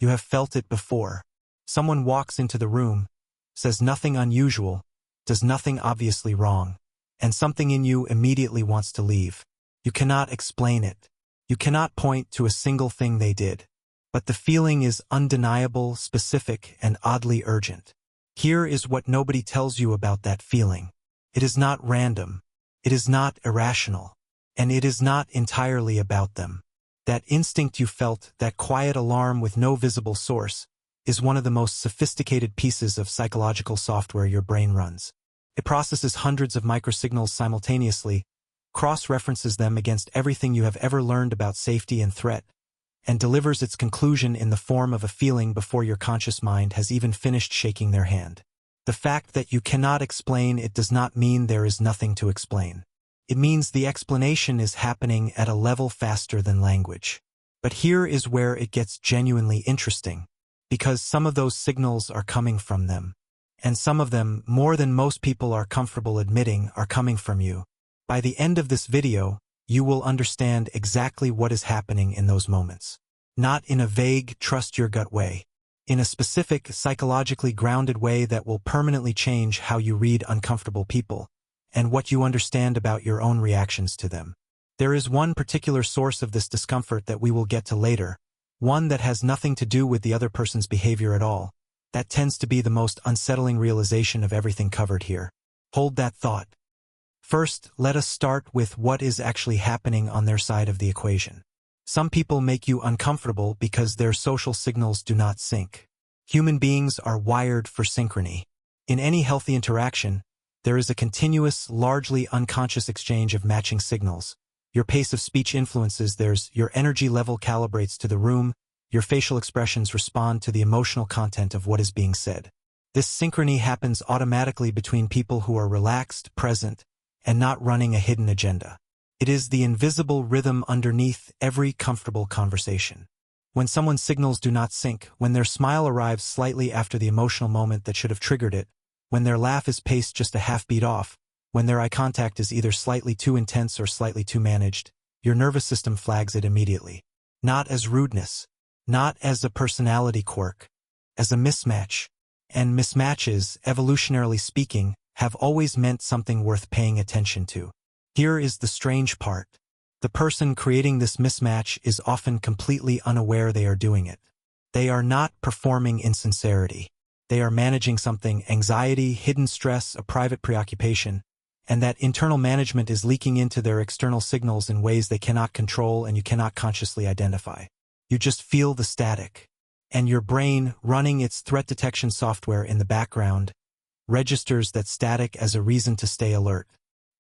You have felt it before. Someone walks into the room, says nothing unusual, does nothing obviously wrong, and something in you immediately wants to leave. You cannot explain it. You cannot point to a single thing they did. But the feeling is undeniable, specific, and oddly urgent. Here is what nobody tells you about that feeling. It is not random. It is not irrational. And it is not entirely about them. That instinct you felt, that quiet alarm with no visible source, is one of the most sophisticated pieces of psychological software your brain runs. It processes hundreds of microsignals simultaneously, cross-references them against everything you have ever learned about safety and threat, and delivers its conclusion in the form of a feeling before your conscious mind has even finished shaking their hand. The fact that you cannot explain it does not mean there is nothing to explain. It means the explanation is happening at a level faster than language. But here is where it gets genuinely interesting, because some of those signals are coming from them. And some of them, more than most people are comfortable admitting, are coming from you. By the end of this video, you will understand exactly what is happening in those moments. Not in a vague, trust-your-gut way. In a specific, psychologically grounded way that will permanently change how you read uncomfortable people, and what you understand about your own reactions to them. There is one particular source of this discomfort that we will get to later, one that has nothing to do with the other person's behavior at all. That tends to be the most unsettling realization of everything covered here. Hold that thought. First, let us start with what is actually happening on their side of the equation. Some people make you uncomfortable because their social signals do not sync. Human beings are wired for synchrony. In any healthy interaction, there is a continuous, largely unconscious exchange of matching signals. Your pace of speech influences theirs, your energy level calibrates to the room, your facial expressions respond to the emotional content of what is being said. This synchrony happens automatically between people who are relaxed, present, and not running a hidden agenda. It is the invisible rhythm underneath every comfortable conversation. When someone's signals do not sync, when their smile arrives slightly after the emotional moment that should have triggered it, when their laugh is paced just a half beat off, when their eye contact is either slightly too intense or slightly too managed, your nervous system flags it immediately. Not as rudeness, not as a personality quirk, as a mismatch. And mismatches, evolutionarily speaking, have always meant something worth paying attention to. Here is the strange part. The person creating this mismatch is often completely unaware they are doing it. They are not performing insincerity. They are managing something, anxiety, hidden stress, a private preoccupation, and that internal management is leaking into their external signals in ways they cannot control and you cannot consciously identify. You just feel the static. And your brain, running its threat detection software in the background, registers that static as a reason to stay alert.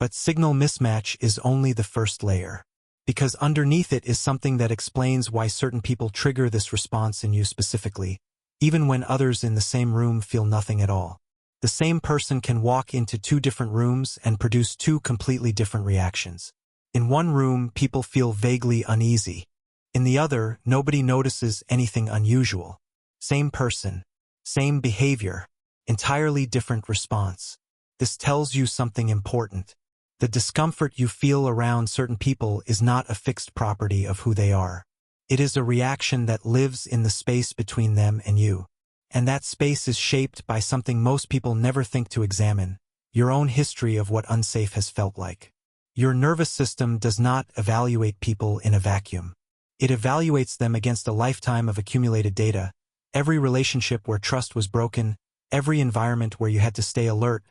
But signal mismatch is only the first layer. Because underneath it is something that explains why certain people trigger this response in you specifically, even when others in the same room feel nothing at all. The same person can walk into two different rooms and produce two completely different reactions. In one room, people feel vaguely uneasy. In the other, nobody notices anything unusual. Same person, same behavior, entirely different response. This tells you something important. The discomfort you feel around certain people is not a fixed property of who they are. It is a reaction that lives in the space between them and you. And that space is shaped by something most people never think to examine, your own history of what unsafe has felt like. Your nervous system does not evaluate people in a vacuum. It evaluates them against a lifetime of accumulated data, every relationship where trust was broken, every environment where you had to stay alert,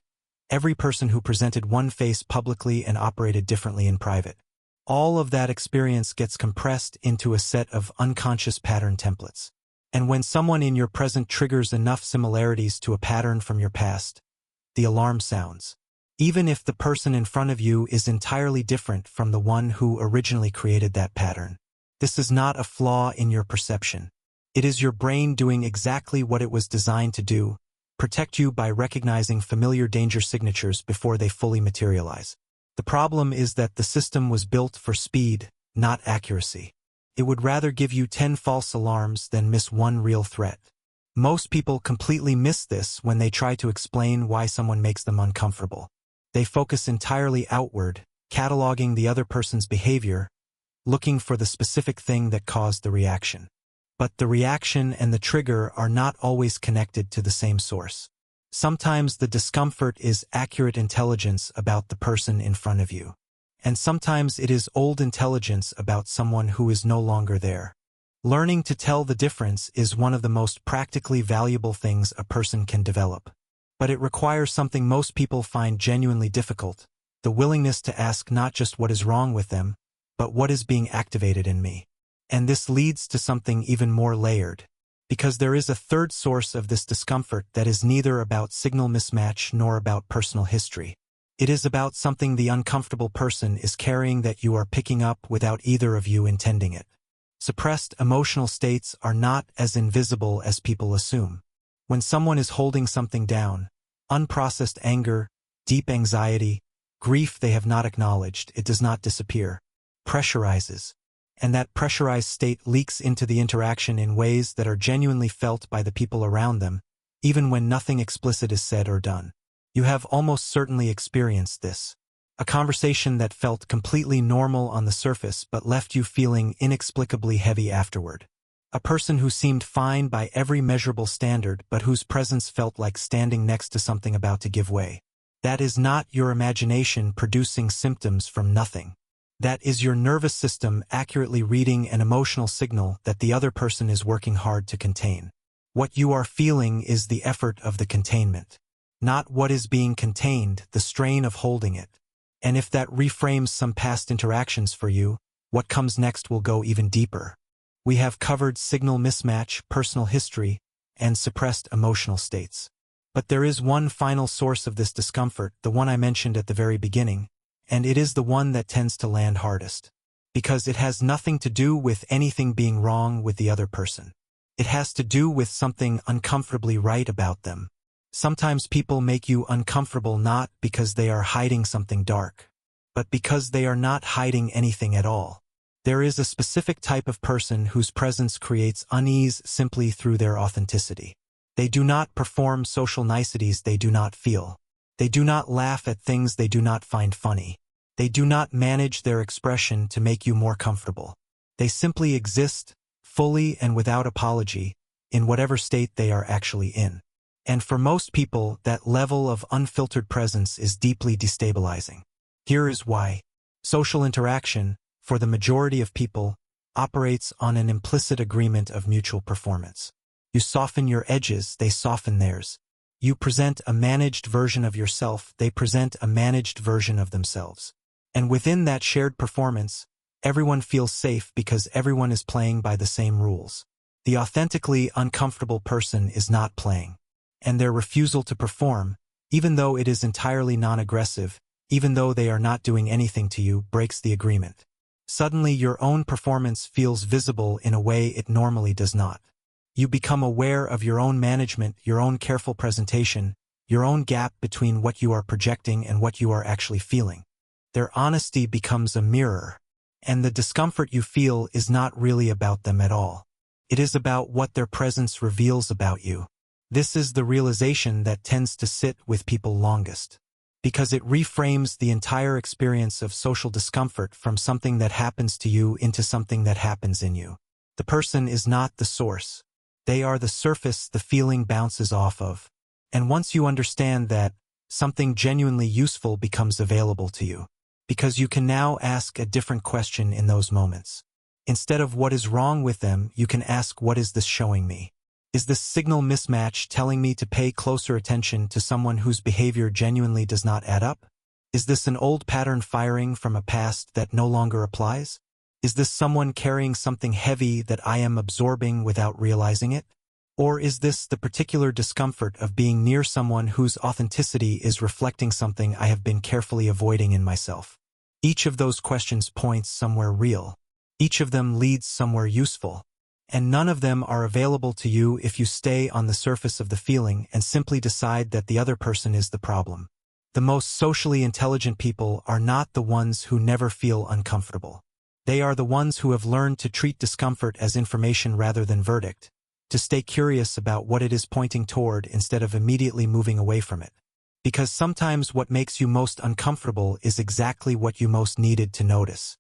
every person who presented one face publicly and operated differently in private. All of that experience gets compressed into a set of unconscious pattern templates. And when someone in your present triggers enough similarities to a pattern from your past, the alarm sounds. Even if the person in front of you is entirely different from the one who originally created that pattern. This is not a flaw in your perception. It is your brain doing exactly what it was designed to do, protect you by recognizing familiar danger signatures before they fully materialize. The problem is that the system was built for speed, not accuracy. It would rather give you 10 false alarms than miss one real threat. Most people completely miss this when they try to explain why someone makes them uncomfortable. They focus entirely outward, cataloging the other person's behavior, looking for the specific thing that caused the reaction. But the reaction and the trigger are not always connected to the same source. Sometimes the discomfort is accurate intelligence about the person in front of you. And sometimes it is old intelligence about someone who is no longer there. Learning to tell the difference is one of the most practically valuable things a person can develop. But it requires something most people find genuinely difficult, the willingness to ask not just what is wrong with them, but what is being activated in me. And this leads to something even more layered, because there is a third source of this discomfort that is neither about signal mismatch nor about personal history. It is about something the uncomfortable person is carrying that you are picking up without either of you intending it. Suppressed emotional states are not as invisible as people assume. When someone is holding something down, unprocessed anger, deep anxiety, grief they have not acknowledged, it does not disappear, pressurizes. And that pressurized state leaks into the interaction in ways that are genuinely felt by the people around them, even when nothing explicit is said or done. You have almost certainly experienced this. A conversation that felt completely normal on the surface but left you feeling inexplicably heavy afterward. A person who seemed fine by every measurable standard but whose presence felt like standing next to something about to give way. That is not your imagination producing symptoms from nothing. That is your nervous system accurately reading an emotional signal that the other person is working hard to contain. What you are feeling is the effort of the containment. Not what is being contained, the strain of holding it. And if that reframes some past interactions for you, what comes next will go even deeper. We have covered signal mismatch, personal history, and suppressed emotional states. But there is one final source of this discomfort, the one I mentioned at the very beginning, and it is the one that tends to land hardest. Because it has nothing to do with anything being wrong with the other person. It has to do with something uncomfortably right about them. Sometimes people make you uncomfortable not because they are hiding something dark, but because they are not hiding anything at all. There is a specific type of person whose presence creates unease simply through their authenticity. They do not perform social niceties they do not feel. They do not laugh at things they do not find funny. They do not manage their expression to make you more comfortable. They simply exist, fully and without apology, in whatever state they are actually in. And for most people, that level of unfiltered presence is deeply destabilizing. Here is why. Social interaction, for the majority of people, operates on an implicit agreement of mutual performance. You soften your edges, they soften theirs. You present a managed version of yourself, they present a managed version of themselves. And within that shared performance, everyone feels safe because everyone is playing by the same rules. The authentically uncomfortable person is not playing. And their refusal to perform, even though it is entirely non-aggressive, even though they are not doing anything to you, breaks the agreement. Suddenly your own performance feels visible in a way it normally does not. You become aware of your own management, your own careful presentation, your own gap between what you are projecting and what you are actually feeling. Their honesty becomes a mirror, and the discomfort you feel is not really about them at all. It is about what their presence reveals about you. This is the realization that tends to sit with people longest, because it reframes the entire experience of social discomfort from something that happens to you into something that happens in you. The person is not the source. They are the surface the feeling bounces off of. And once you understand that, something genuinely useful becomes available to you. Because you can now ask a different question in those moments. Instead of what is wrong with them, you can ask, what is this showing me? Is this signal mismatch telling me to pay closer attention to someone whose behavior genuinely does not add up? Is this an old pattern firing from a past that no longer applies? Is this someone carrying something heavy that I am absorbing without realizing it? Or is this the particular discomfort of being near someone whose authenticity is reflecting something I have been carefully avoiding in myself? Each of those questions points somewhere real. Each of them leads somewhere useful. And none of them are available to you if you stay on the surface of the feeling and simply decide that the other person is the problem. The most socially intelligent people are not the ones who never feel uncomfortable. They are the ones who have learned to treat discomfort as information rather than verdict, to stay curious about what it is pointing toward instead of immediately moving away from it. Because sometimes what makes you most uncomfortable is exactly what you most needed to notice.